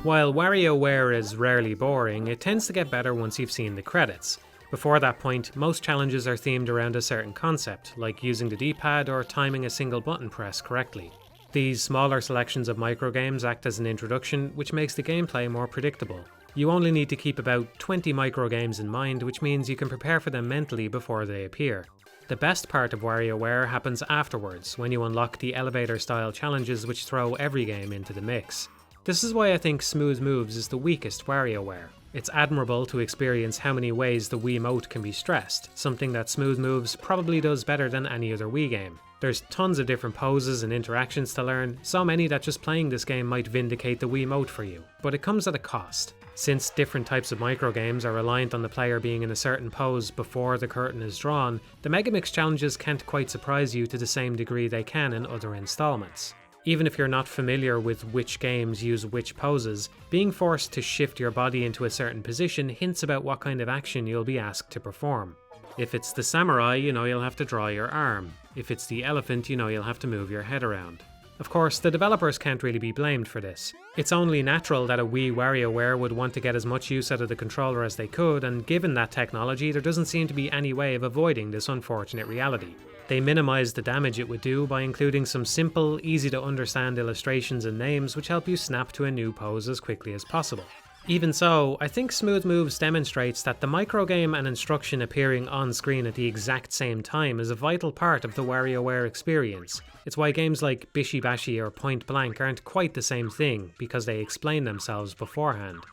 While WarioWare is rarely boring, it tends to get better once you've seen the credits. Before that point, most challenges are themed around a certain concept, like using the D-pad or timing a single button press correctly. These smaller selections of microgames act as an introduction, which makes the gameplay more predictable. You only need to keep about 20 microgames in mind, which means you can prepare for them mentally before they appear. The best part of WarioWare happens afterwards, when you unlock the elevator-style challenges which throw every game into the mix. This is why I think Smooth Moves is the weakest WarioWare. It's admirable to experience how many ways the Wiimote can be stressed, something that Smooth Moves probably does better than any other Wii game. There's tons of different poses and interactions to learn, so many that just playing this game might vindicate the Wiimote for you, but it comes at a cost. Since different types of microgames are reliant on the player being in a certain pose before the curtain is drawn, the Megamix challenges can't quite surprise you to the same degree they can in other installments. Even if you're not familiar with which games use which poses, being forced to shift your body into a certain position hints about what kind of action you'll be asked to perform. If it's the samurai, you know you'll have to draw your arm. If it's the elephant, you know you'll have to move your head around. Of course, the developers can't really be blamed for this. It's only natural that a Wii WarioWare would want to get as much use out of the controller as they could, and given that technology, there doesn't seem to be any way of avoiding this unfortunate reality. They minimised the damage it would do by including some simple, easy to understand illustrations and names which help you snap to a new pose as quickly as possible. Even so, I think Smooth Moves demonstrates that the microgame and instruction appearing on screen at the exact same time is a vital part of the WarioWare experience. It's why games like Bishi Bashi or Point Blank aren't quite the same thing, because they explain themselves beforehand.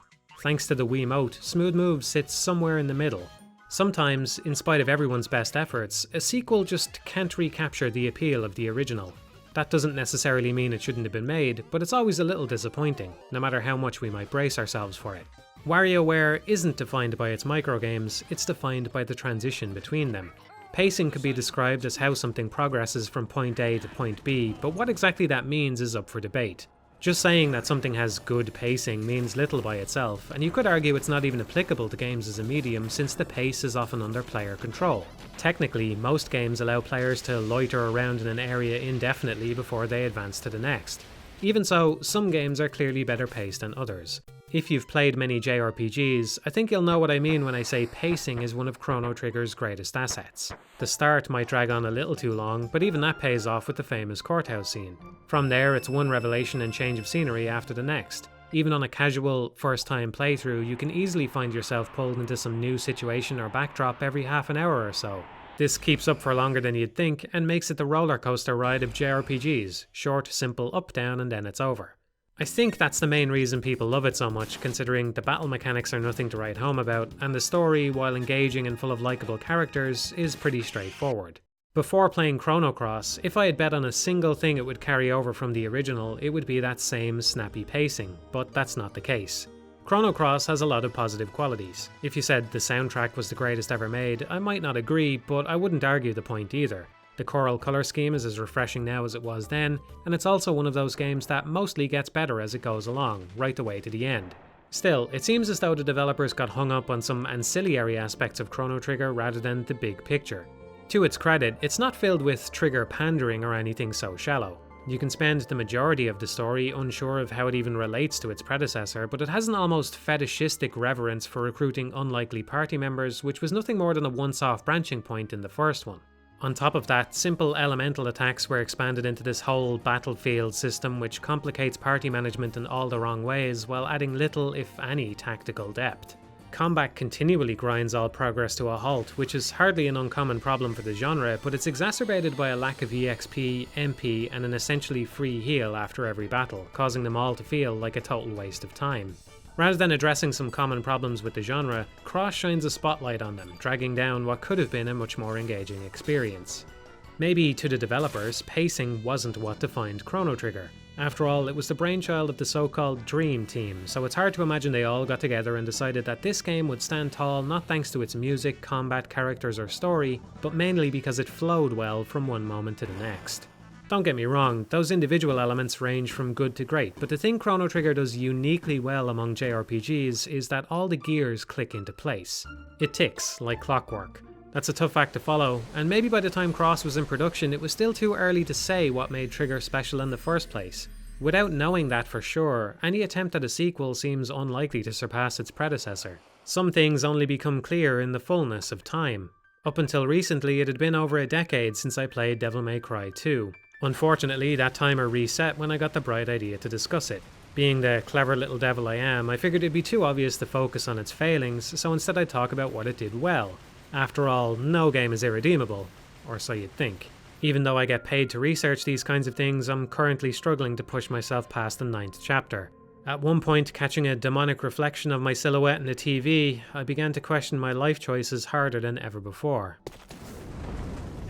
Thanks to the Wiimote, Smooth Moves sits somewhere in the middle. Sometimes, in spite of everyone's best efforts, a sequel just can't recapture the appeal of the original. That doesn't necessarily mean it shouldn't have been made, but it's always a little disappointing, no matter how much we might brace ourselves for it. WarioWare isn't defined by its microgames, it's defined by the transition between them. Pacing could be described as how something progresses from point A to point B, but what exactly that means is up for debate. Just saying that something has good pacing means little by itself, and you could argue it's not even applicable to games as a medium since the pace is often under player control. Technically, most games allow players to loiter around in an area indefinitely before they advance to the next. Even so, some games are clearly better paced than others. If you've played many JRPGs, I think you'll know what I mean when I say pacing is one of Chrono Trigger's greatest assets. The start might drag on a little too long, but even that pays off with the famous courthouse scene. From there, it's one revelation and change of scenery after the next. Even on a casual, first-time playthrough, you can easily find yourself pulled into some new situation or backdrop every half an hour or so. This keeps up for longer than you'd think, and makes it the roller coaster ride of JRPGs, short, simple up, down, and then it's over. I think that's the main reason people love it so much, considering the battle mechanics are nothing to write home about, and the story, while engaging and full of likeable characters, is pretty straightforward. Before playing Chrono Cross, if I had bet on a single thing it would carry over from the original, it would be that same snappy pacing, but that's not the case. Chrono Cross has a lot of positive qualities. If you said the soundtrack was the greatest ever made, I might not agree, but I wouldn't argue the point either. The choral colour scheme is as refreshing now as it was then, and it's also one of those games that mostly gets better as it goes along, right the way to the end. Still, it seems as though the developers got hung up on some ancillary aspects of Chrono Trigger rather than the big picture. To its credit, it's not filled with trigger pandering or anything so shallow. You can spend the majority of the story unsure of how it even relates to its predecessor, but it has an almost fetishistic reverence for recruiting unlikely party members, which was nothing more than a once-off branching point in the first one. On top of that, simple elemental attacks were expanded into this whole battlefield system which complicates party management in all the wrong ways while adding little, if any, tactical depth. Combat continually grinds all progress to a halt, which is hardly an uncommon problem for the genre, but it's exacerbated by a lack of EXP, MP, and an essentially free heal after every battle, causing them all to feel like a total waste of time. Rather than addressing some common problems with the genre, Cross shines a spotlight on them, dragging down what could have been a much more engaging experience. Maybe to the developers, pacing wasn't what defined Chrono Trigger. After all, it was the brainchild of the so-called Dream Team, so it's hard to imagine they all got together and decided that this game would stand tall not thanks to its music, combat, characters, or story, but mainly because it flowed well from one moment to the next. Don't get me wrong, those individual elements range from good to great, but the thing Chrono Trigger does uniquely well among JRPGs is that all the gears click into place. It ticks like clockwork. That's a tough act to follow, and maybe by the time Cross was in production it was still too early to say what made Trigger special in the first place. Without knowing that for sure, any attempt at a sequel seems unlikely to surpass its predecessor. Some things only become clear in the fullness of time. Up until recently, it had been over a decade since I played Devil May Cry 2. Unfortunately, that timer reset when I got the bright idea to discuss it. Being the clever little devil I am, I figured it'd be too obvious to focus on its failings, so instead I'd talk about what it did well. After all, no game is irredeemable, or so you'd think. Even though I get paid to research these kinds of things, I'm currently struggling to push myself past the 9th chapter. At one point, catching a demonic reflection of my silhouette in the TV, I began to question my life choices harder than ever before.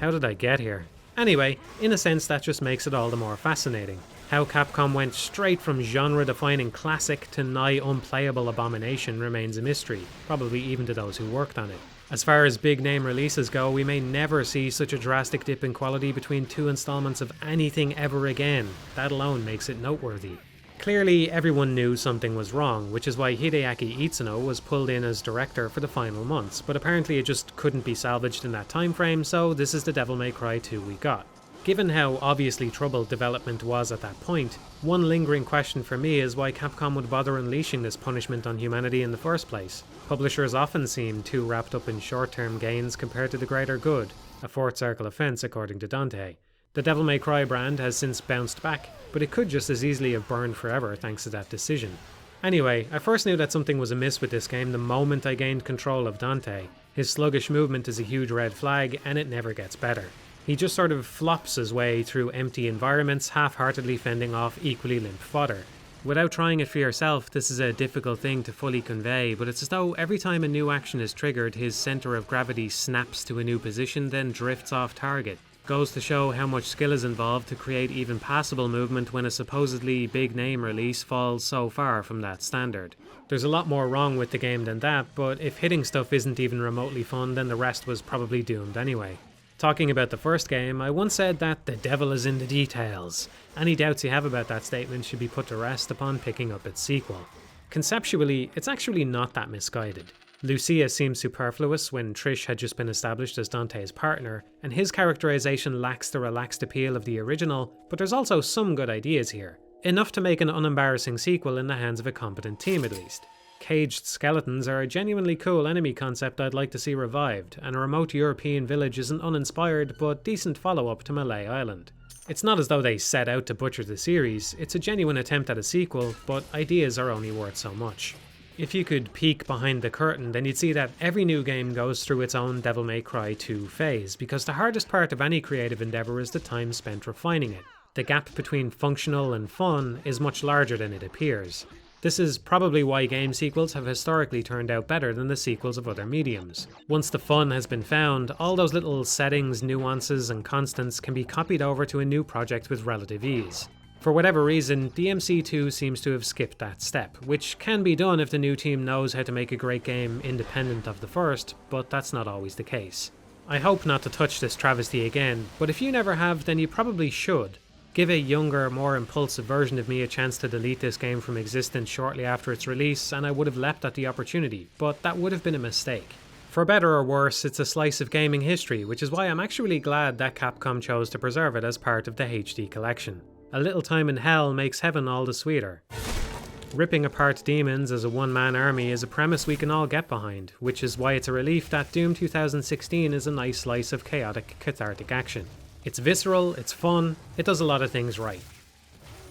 How did I get here? Anyway, in a sense that just makes it all the more fascinating. How Capcom went straight from genre-defining classic to nigh unplayable abomination remains a mystery, probably even to those who worked on it. As far as big name releases go, we may never see such a drastic dip in quality between 2 installments of anything ever again. That alone makes it noteworthy. Clearly, everyone knew something was wrong, which is why Hideaki Itsuno was pulled in as director for the final months, but apparently it just couldn't be salvaged in that time frame, so this is the Devil May Cry 2 we got. Given how obviously troubled development was at that point, one lingering question for me is why Capcom would bother unleashing this punishment on humanity in the first place. Publishers often seem too wrapped up in short-term gains compared to the greater good, a fourth circle offense according to Dante. The Devil May Cry brand has since bounced back, but it could just as easily have burned forever thanks to that decision. Anyway, I first knew that something was amiss with this game the moment I gained control of Dante. His sluggish movement is a huge red flag, and it never gets better. He just sort of flops his way through empty environments, half-heartedly fending off equally limp fodder. Without trying it for yourself, this is a difficult thing to fully convey, but it's as though every time a new action is triggered, his centre of gravity snaps to a new position, then drifts off target. Goes to show how much skill is involved to create even passable movement when a supposedly big name release falls so far from that standard. There's a lot more wrong with the game than that, but if hitting stuff isn't even remotely fun, then the rest was probably doomed anyway. Talking about the first game, I once said that the devil is in the details. Any doubts you have about that statement should be put to rest upon picking up its sequel. Conceptually, it's actually not that misguided. Lucia seems superfluous when Trish had just been established as Dante's partner, and his characterization lacks the relaxed appeal of the original, but there's also some good ideas here. Enough to make an unembarrassing sequel in the hands of a competent team at least. Caged skeletons are a genuinely cool enemy concept I'd like to see revived, and a remote European village is an uninspired but decent follow-up to Malay Island. It's not as though they set out to butcher the series, it's a genuine attempt at a sequel, but ideas are only worth so much. If you could peek behind the curtain, then you'd see that every new game goes through its own Devil May Cry 2 phase, because the hardest part of any creative endeavour is the time spent refining it. The gap between functional and fun is much larger than it appears. This is probably why game sequels have historically turned out better than the sequels of other mediums. Once the fun has been found, all those little settings, nuances and constants can be copied over to a new project with relative ease. For whatever reason, DMC2 seems to have skipped that step, which can be done if the new team knows how to make a great game independent of the first, but that's not always the case. I hope not to touch this travesty again, but if you never have, then you probably should. Give a younger, more impulsive version of me a chance to delete this game from existence shortly after its release, and I would have leapt at the opportunity, but that would have been a mistake. For better or worse, it's a slice of gaming history, which is why I'm actually glad that Capcom chose to preserve it as part of the HD collection. A little time in hell makes heaven all the sweeter. Ripping apart demons as a one-man army is a premise we can all get behind, which is why it's a relief that Doom 2016 is a nice slice of chaotic, cathartic action. It's visceral, it's fun, it does a lot of things right.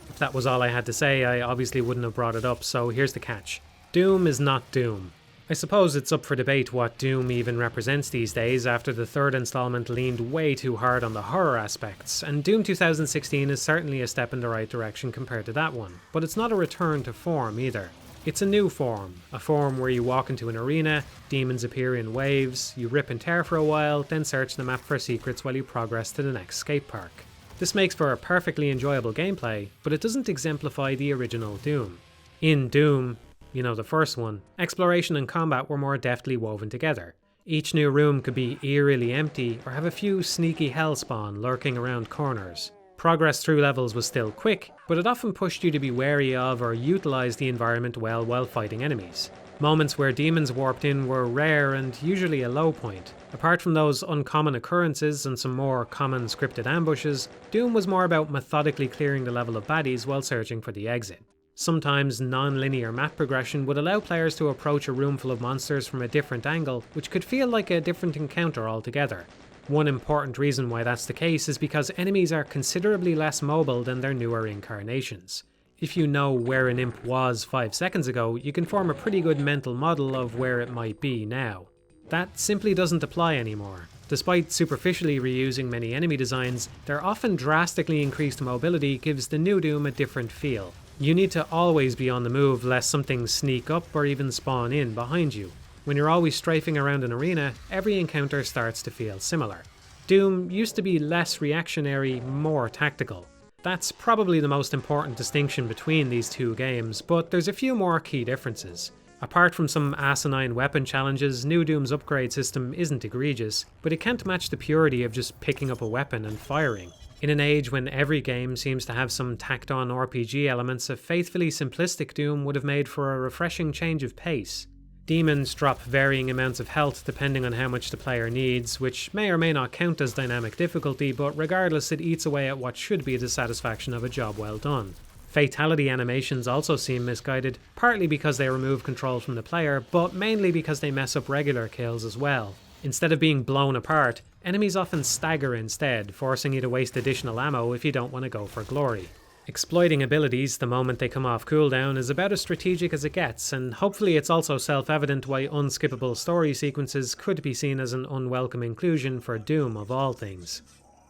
If that was all I had to say, I obviously wouldn't have brought it up, so here's the catch. Doom is not Doom. I suppose it's up for debate what Doom even represents these days after the third installment leaned way too hard on the horror aspects, and Doom 2016 is certainly a step in the right direction compared to that one, but it's not a return to form either. It's a new form, a form where you walk into an arena, demons appear in waves, you rip and tear for a while, then search the map for secrets while you progress to the next skate park. This makes for a perfectly enjoyable gameplay, but it doesn't exemplify the original Doom. In Doom, you know, the first one, exploration and combat were more deftly woven together. Each new room could be eerily empty or have a few sneaky hellspawn lurking around corners. Progress through levels was still quick, but it often pushed you to be wary of or utilise the environment well while fighting enemies. Moments where demons warped in were rare and usually a low point. Apart from those uncommon occurrences and some more common scripted ambushes, Doom was more about methodically clearing the level of baddies while searching for the exit. Sometimes non-linear map progression would allow players to approach a room full of monsters from a different angle, which could feel like a different encounter altogether. One important reason why that's the case is because enemies are considerably less mobile than their newer incarnations. If you know where an imp was 5 seconds ago, you can form a pretty good mental model of where it might be now. That simply doesn't apply anymore. Despite superficially reusing many enemy designs, their often drastically increased mobility gives the new Doom a different feel. You need to always be on the move lest something sneak up or even spawn in behind you. When you're always strafing around an arena, every encounter starts to feel similar. Doom used to be less reactionary, more tactical. That's probably the most important distinction between these two games, but there's a few more key differences. Apart from some asinine weapon challenges, New Doom's upgrade system isn't egregious, but it can't match the purity of just picking up a weapon and firing. In an age when every game seems to have some tacked-on RPG elements, a faithfully simplistic Doom would have made for a refreshing change of pace. Demons drop varying amounts of health depending on how much the player needs, which may or may not count as dynamic difficulty, but regardless it eats away at what should be the satisfaction of a job well done. Fatality animations also seem misguided, partly because they remove control from the player, but mainly because they mess up regular kills as well. Instead of being blown apart, enemies often stagger instead, forcing you to waste additional ammo if you don't want to go for glory. Exploiting abilities the moment they come off cooldown is about as strategic as it gets, and hopefully it's also self-evident why unskippable story sequences could be seen as an unwelcome inclusion for Doom of all things.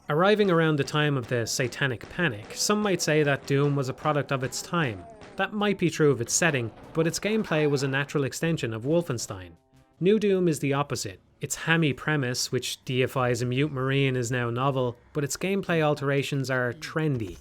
Arriving around the time of the Satanic Panic, some might say that Doom was a product of its time. That might be true of its setting, but its gameplay was a natural extension of Wolfenstein. New Doom is the opposite. Its hammy premise, which deifies a mute marine, is now novel, but its gameplay alterations are trendy.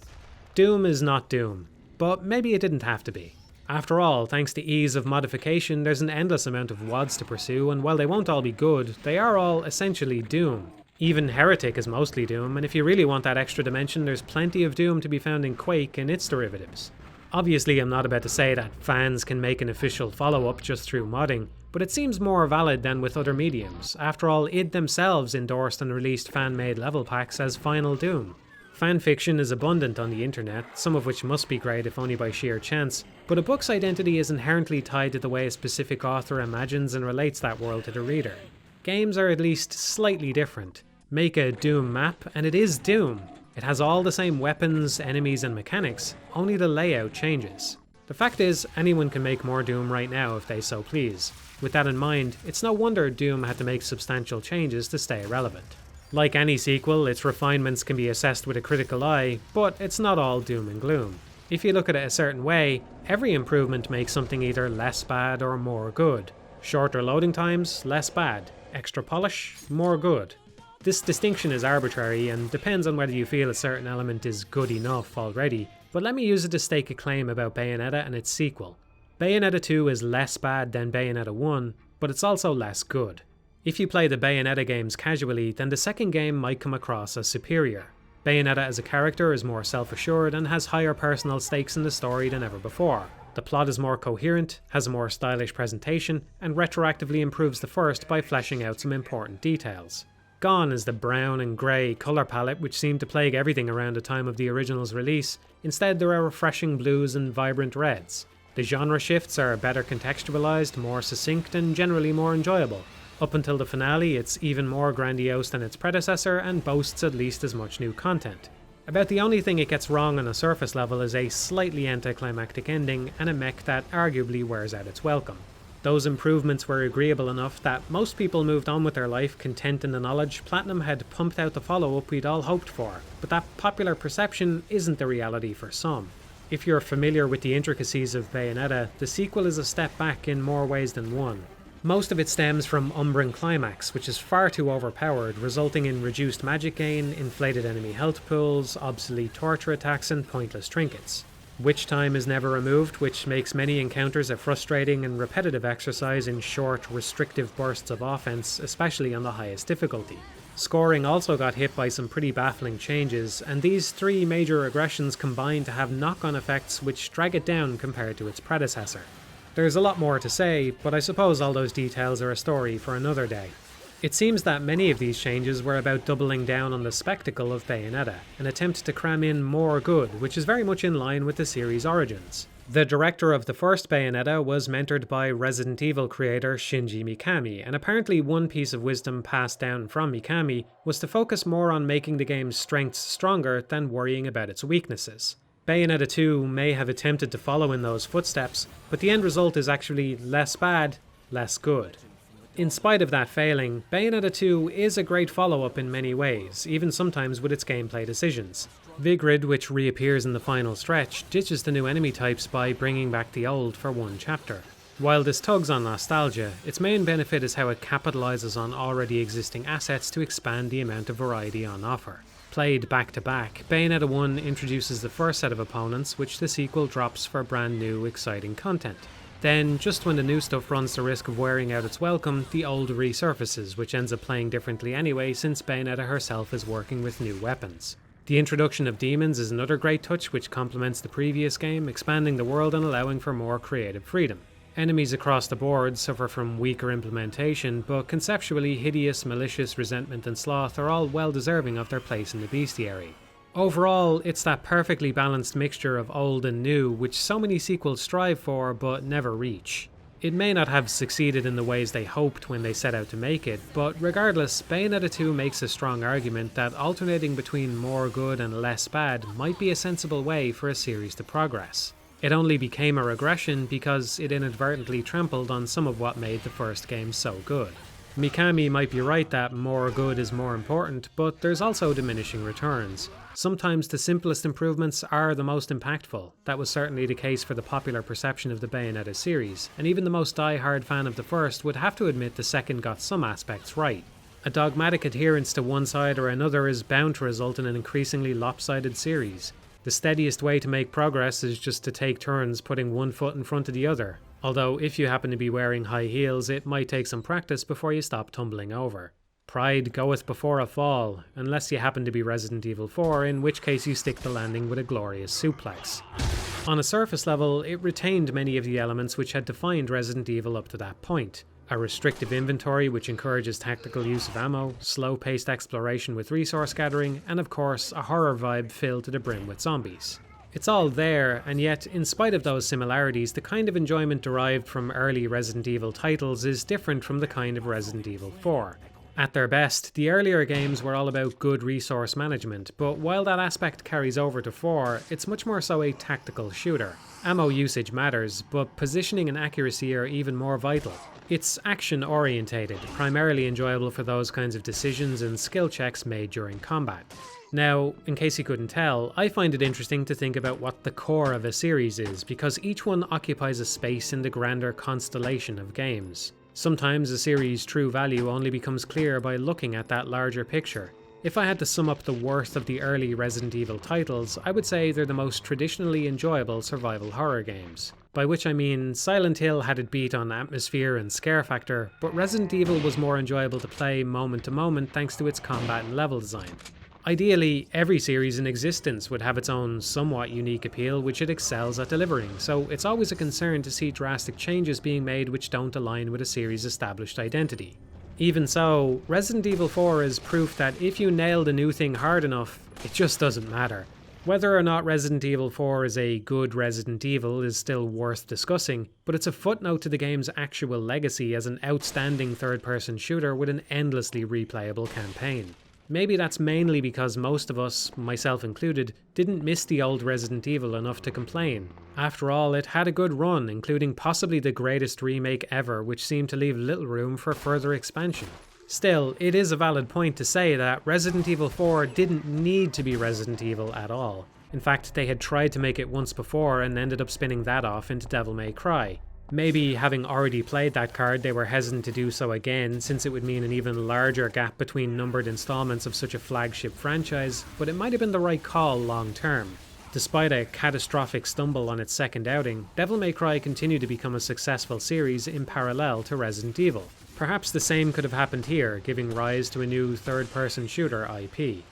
Doom is not Doom, but maybe it didn't have to be. After all, thanks to ease of modification, there's an endless amount of WADs to pursue, and while they won't all be good, they are all essentially Doom. Even Heretic is mostly Doom, and if you really want that extra dimension, there's plenty of Doom to be found in Quake and its derivatives. Obviously, I'm not about to say that fans can make an official follow-up just through modding, but it seems more valid than with other mediums. After all, id themselves endorsed and released fan-made level packs as Final Doom. Fanfiction is abundant on the internet, some of which must be great if only by sheer chance, but a book's identity is inherently tied to the way a specific author imagines and relates that world to the reader. Games are at least slightly different. Make a Doom map, and it is Doom. It has all the same weapons, enemies, and mechanics, only the layout changes. The fact is, anyone can make more Doom right now if they so please. With that in mind, it's no wonder Doom had to make substantial changes to stay relevant. Like any sequel, its refinements can be assessed with a critical eye, but it's not all doom and gloom. If you look at it a certain way, every improvement makes something either less bad or more good. Shorter loading times, less bad. Extra polish, more good. This distinction is arbitrary and depends on whether you feel a certain element is good enough already, but let me use it to stake a claim about Bayonetta and its sequel. Bayonetta 2 is less bad than Bayonetta 1, but it's also less good. If you play the Bayonetta games casually, then the second game might come across as superior. Bayonetta as a character is more self-assured and has higher personal stakes in the story than ever before. The plot is more coherent, has a more stylish presentation, and retroactively improves the first by fleshing out some important details. Gone is the brown and grey colour palette which seemed to plague everything around the time of the original's release. Instead, there are refreshing blues and vibrant reds. The genre shifts are better contextualised, more succinct, and generally more enjoyable. Up until the finale, it's even more grandiose than its predecessor and boasts at least as much new content. About the only thing it gets wrong on a surface level is a slightly anticlimactic ending and a mech that arguably wears out its welcome. Those improvements were agreeable enough that most people moved on with their life content in the knowledge Platinum had pumped out the follow-up we'd all hoped for, but that popular perception isn't the reality for some. If you're familiar with the intricacies of Bayonetta, the sequel is a step back in more ways than one. Most of it stems from Umbran Climax, which is far too overpowered, resulting in reduced magic gain, inflated enemy health pools, obsolete torture attacks, and pointless trinkets. Witch time is never removed, which makes many encounters a frustrating and repetitive exercise in short, restrictive bursts of offense, especially on the highest difficulty. Scoring also got hit by some pretty baffling changes, and these three major aggressions combine to have knock-on effects which drag it down compared to its predecessor. There's a lot more to say, but I suppose all those details are a story for another day. It seems that many of these changes were about doubling down on the spectacle of Bayonetta, an attempt to cram in more good, which is very much in line with the series' origins. The director of the first Bayonetta was mentored by Resident Evil creator Shinji Mikami, and apparently one piece of wisdom passed down from Mikami was to focus more on making the game's strengths stronger than worrying about its weaknesses. Bayonetta 2 may have attempted to follow in those footsteps, but the end result is actually less bad, less good. In spite of that failing, Bayonetta 2 is a great follow-up in many ways, even sometimes with its gameplay decisions. Vigrid, which reappears in the final stretch, ditches the new enemy types by bringing back the old for one chapter. While this tugs on nostalgia, its main benefit is how it capitalises on already existing assets to expand the amount of variety on offer. Played back-to-back, Bayonetta 1 introduces the first set of opponents, which the sequel drops for brand new, exciting content. Then, just when the new stuff runs the risk of wearing out its welcome, the old resurfaces, which ends up playing differently anyway since Bayonetta herself is working with new weapons. The introduction of demons is another great touch which complements the previous game, expanding the world and allowing for more creative freedom. Enemies across the board suffer from weaker implementation, but conceptually hideous, malicious, resentment and sloth are all well deserving of their place in the bestiary. Overall, it's that perfectly balanced mixture of old and new which so many sequels strive for but never reach. It may not have succeeded in the ways they hoped when they set out to make it, but regardless, Bayonetta 2 makes a strong argument that alternating between more good and less bad might be a sensible way for a series to progress. It only became a regression because it inadvertently trampled on some of what made the first game so good. Mikami might be right that more good is more important, but there's also diminishing returns. Sometimes the simplest improvements are the most impactful. That was certainly the case for the popular perception of the Bayonetta series, and even the most die-hard fan of the first would have to admit the second got some aspects right. A dogmatic adherence to one side or another is bound to result in an increasingly lopsided series. The steadiest way to make progress is just to take turns putting one foot in front of the other. Although if you happen to be wearing high heels, it might take some practice before you stop tumbling over. Pride goeth before a fall, unless you happen to be Resident Evil 4, in which case you stick the landing with a glorious suplex. On a surface level, it retained many of the elements which had defined Resident Evil up to that point. A restrictive inventory which encourages tactical use of ammo, slow-paced exploration with resource gathering, and of course a horror vibe filled to the brim with zombies. It's all there, and yet, in spite of those similarities, the kind of enjoyment derived from early Resident Evil titles is different from the kind of Resident Evil 4. At their best, the earlier games were all about good resource management, but while that aspect carries over to 4, it's much more so a tactical shooter. Ammo usage matters, but positioning and accuracy are even more vital. It's action-orientated, primarily enjoyable for those kinds of decisions and skill checks made during combat. Now, in case you couldn't tell, I find it interesting to think about what the core of a series is, because each one occupies a space in the grander constellation of games. Sometimes a series' true value only becomes clear by looking at that larger picture. If I had to sum up the worth of the early Resident Evil titles, I would say they're the most traditionally enjoyable survival horror games. By which I mean, Silent Hill had it beat on atmosphere and scare factor, but Resident Evil was more enjoyable to play moment to moment thanks to its combat and level design. Ideally, every series in existence would have its own somewhat unique appeal which it excels at delivering, so it's always a concern to see drastic changes being made which don't align with a series' established identity. Even so, Resident Evil 4 is proof that if you nail the new thing hard enough, it just doesn't matter. Whether or not Resident Evil 4 is a good Resident Evil is still worth discussing, but it's a footnote to the game's actual legacy as an outstanding third-person shooter with an endlessly replayable campaign. Maybe that's mainly because most of us, myself included, didn't miss the old Resident Evil enough to complain. After all, it had a good run, including possibly the greatest remake ever, which seemed to leave little room for further expansion. Still, it is a valid point to say that Resident Evil 4 didn't need to be Resident Evil at all. In fact, they had tried to make it once before and ended up spinning that off into Devil May Cry. Maybe having already played that card, they were hesitant to do so again, since it would mean an even larger gap between numbered installments of such a flagship franchise, but it might have been the right call long term. Despite a catastrophic stumble on its second outing, Devil May Cry continued to become a successful series in parallel to Resident Evil. Perhaps the same could have happened here, giving rise to a new third-person shooter IP.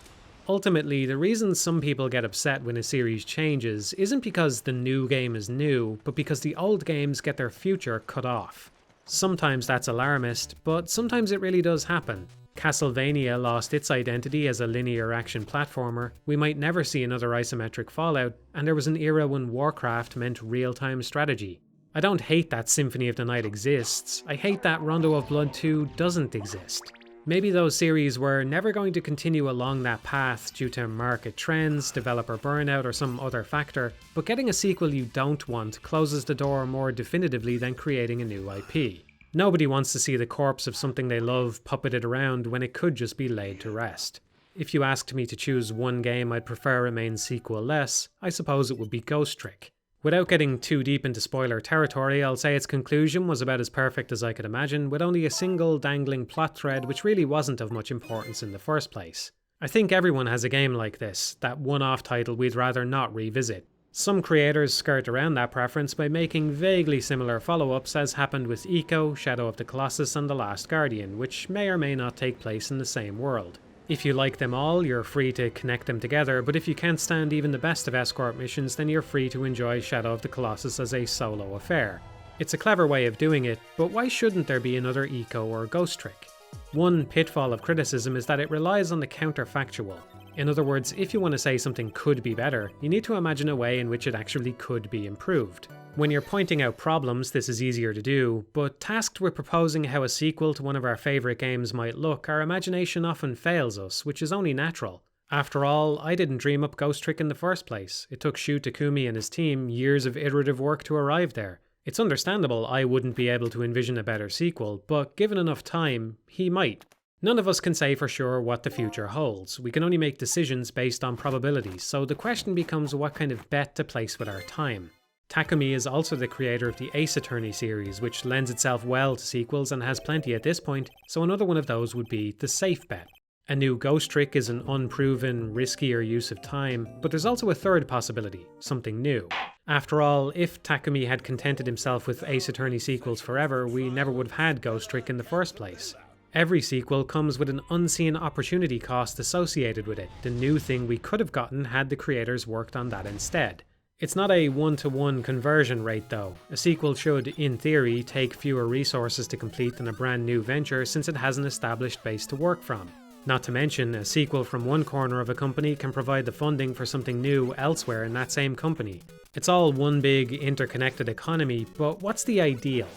Ultimately, the reason some people get upset when a series changes isn't because the new game is new, but because the old games get their future cut off. Sometimes that's alarmist, but sometimes it really does happen. Castlevania lost its identity as a linear action platformer, we might never see another isometric Fallout, and there was an era when Warcraft meant real-time strategy. I don't hate that Symphony of the Night exists, I hate that Rondo of Blood 2 doesn't exist. Maybe those series were never going to continue along that path due to market trends, developer burnout, or some other factor, but getting a sequel you don't want closes the door more definitively than creating a new IP. Nobody wants to see the corpse of something they love puppeted around when it could just be laid to rest. If you asked me to choose one game I'd prefer remain sequel-less, I suppose it would be Ghost Trick. Without getting too deep into spoiler territory, I'll say its conclusion was about as perfect as I could imagine, with only a single dangling plot thread which really wasn't of much importance in the first place. I think everyone has a game like this, that one-off title we'd rather not revisit. Some creators skirt around that preference by making vaguely similar follow-ups, as happened with Eco, Shadow of the Colossus and The Last Guardian, which may or may not take place in the same world. If you like them all, you're free to connect them together, but if you can't stand even the best of escort missions, then you're free to enjoy Shadow of the Colossus as a solo affair. It's a clever way of doing it, but why shouldn't there be another Eco or Ghost Trick? One pitfall of criticism is that it relies on the counterfactual. In other words, if you want to say something could be better, you need to imagine a way in which it actually could be improved. When you're pointing out problems, this is easier to do, but tasked with proposing how a sequel to one of our favourite games might look, our imagination often fails us, which is only natural. After all, I didn't dream up Ghost Trick in the first place. It took Shu Takumi and his team years of iterative work to arrive there. It's understandable I wouldn't be able to envision a better sequel, but given enough time, he might. None of us can say for sure what the future holds. We can only make decisions based on probabilities, so the question becomes what kind of bet to place with our time. Takumi is also the creator of the Ace Attorney series, which lends itself well to sequels and has plenty at this point, so another one of those would be the safe bet. A new Ghost Trick is an unproven, riskier use of time, but there's also a third possibility, something new. After all, if Takumi had contented himself with Ace Attorney sequels forever, we never would have had Ghost Trick in the first place. Every sequel comes with an unseen opportunity cost associated with it, the new thing we could have gotten had the creators worked on that instead. It's not a one-to-one conversion rate though. A sequel should, in theory, take fewer resources to complete than a brand new venture since it has an established base to work from. Not to mention, a sequel from one corner of a company can provide the funding for something new elsewhere in that same company. It's all one big interconnected economy, but what's the ideal?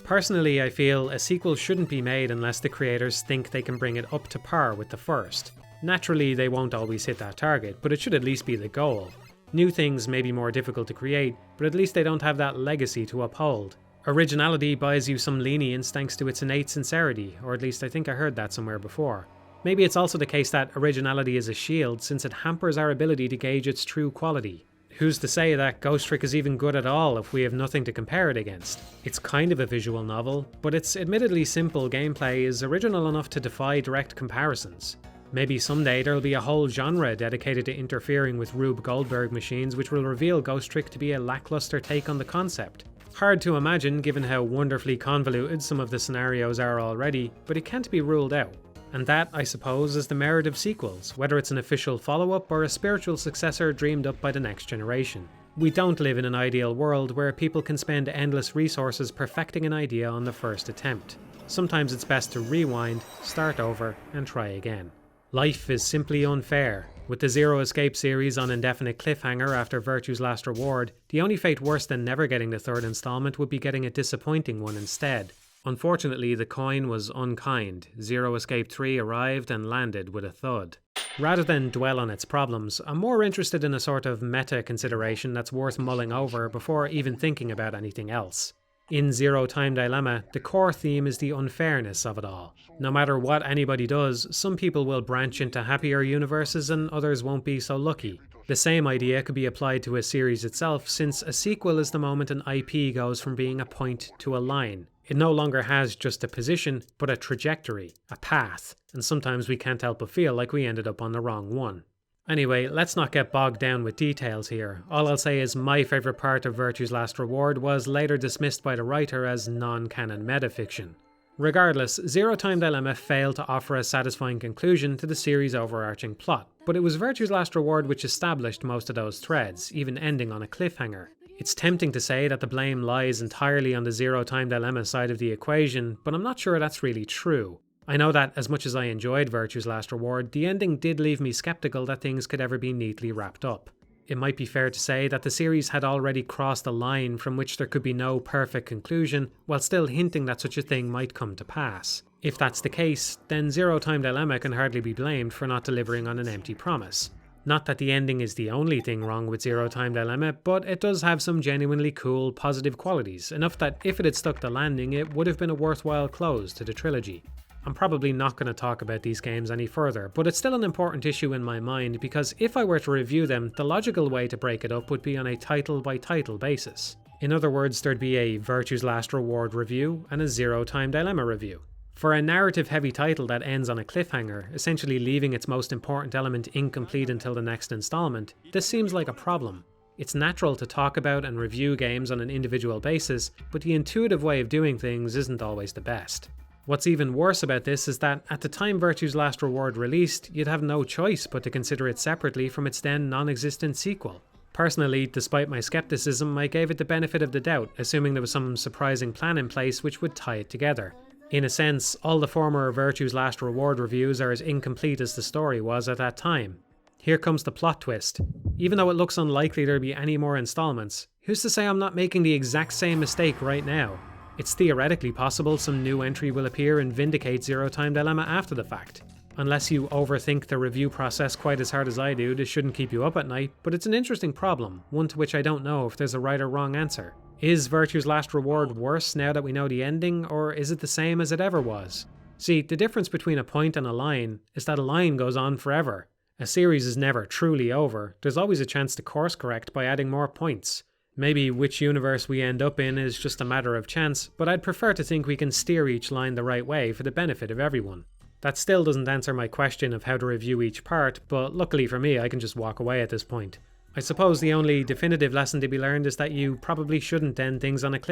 Personally, I feel a sequel shouldn't be made unless the creators think they can bring it up to par with the first. Naturally, they won't always hit that target, but it should at least be the goal. New things may be more difficult to create, but at least they don't have that legacy to uphold. Originality buys you some lenience thanks to its innate sincerity, or at least I think I heard that somewhere before. Maybe it's also the case that originality is a shield since it hampers our ability to gauge its true quality. Who's to say that Ghost Trick is even good at all if we have nothing to compare it against? It's kind of a visual novel, but its admittedly simple gameplay is original enough to defy direct comparisons. Maybe someday there'll be a whole genre dedicated to interfering with Rube Goldberg machines which will reveal Ghost Trick to be a lackluster take on the concept. Hard to imagine given how wonderfully convoluted some of the scenarios are already, but it can't be ruled out. And that, I suppose, is the merit of sequels, whether it's an official follow-up or a spiritual successor dreamed up by the next generation. We don't live in an ideal world where people can spend endless resources perfecting an idea on the first attempt. Sometimes it's best to rewind, start over, and try again. Life is simply unfair. With the Zero Escape series on indefinite cliffhanger after Virtue's Last Reward, the only fate worse than never getting the third installment would be getting a disappointing one instead. Unfortunately, the coin was unkind. Zero Escape 3 arrived and landed with a thud. Rather than dwell on its problems, I'm more interested in a sort of meta-consideration that's worth mulling over before even thinking about anything else. In Zero Time Dilemma, the core theme is the unfairness of it all. No matter what anybody does, some people will branch into happier universes and others won't be so lucky. The same idea could be applied to a series itself, since a sequel is the moment an IP goes from being a point to a line. It no longer has just a position, but a trajectory, a path, and sometimes we can't help but feel like we ended up on the wrong one. Anyway, let's not get bogged down with details here. All I'll say is my favourite part of Virtue's Last Reward was later dismissed by the writer as non-canon metafiction. Regardless, Zero Time Dilemma failed to offer a satisfying conclusion to the series' overarching plot, but it was Virtue's Last Reward which established most of those threads, even ending on a cliffhanger. It's tempting to say that the blame lies entirely on the Zero Time Dilemma side of the equation, but I'm not sure that's really true. I know that as much as I enjoyed Virtue's Last Reward, the ending did leave me skeptical that things could ever be neatly wrapped up. It might be fair to say that the series had already crossed a line from which there could be no perfect conclusion, while still hinting that such a thing might come to pass. If that's the case, then Zero Time Dilemma can hardly be blamed for not delivering on an empty promise. Not that the ending is the only thing wrong with Zero Time Dilemma, but it does have some genuinely cool, positive qualities, enough that if it had stuck the landing, it would have been a worthwhile close to the trilogy. I'm probably not going to talk about these games any further, but it's still an important issue in my mind because if I were to review them, the logical way to break it up would be on a title-by-title basis. In other words, there'd be a Virtue's Last Reward review and a Zero Time Dilemma review. For a narrative-heavy title that ends on a cliffhanger, essentially leaving its most important element incomplete until the next installment, this seems like a problem. It's natural to talk about and review games on an individual basis, but the intuitive way of doing things isn't always the best. What's even worse about this is that at the time Virtue's Last Reward released, you'd have no choice but to consider it separately from its then non-existent sequel. Personally, despite my skepticism, I gave it the benefit of the doubt, assuming there was some surprising plan in place which would tie it together. In a sense, all the former Virtue's Last Reward reviews are as incomplete as the story was at that time. Here comes the plot twist. Even though it looks unlikely there'll be any more installments, who's to say I'm not making the exact same mistake right now? It's theoretically possible some new entry will appear and vindicate Zero Time Dilemma after the fact. Unless you overthink the review process quite as hard as I do, this shouldn't keep you up at night, but it's an interesting problem, one to which I don't know if there's a right or wrong answer. Is Virtue's Last Reward worse now that we know the ending, or is it the same as it ever was? See, the difference between a point and a line is that a line goes on forever. A series is never truly over, there's always a chance to course correct by adding more points. Maybe which universe we end up in is just a matter of chance, but I'd prefer to think we can steer each line the right way for the benefit of everyone. That still doesn't answer my question of how to review each part, but luckily for me I can just walk away at this point. I suppose the only definitive lesson to be learned is that you probably shouldn't end things on a cliff.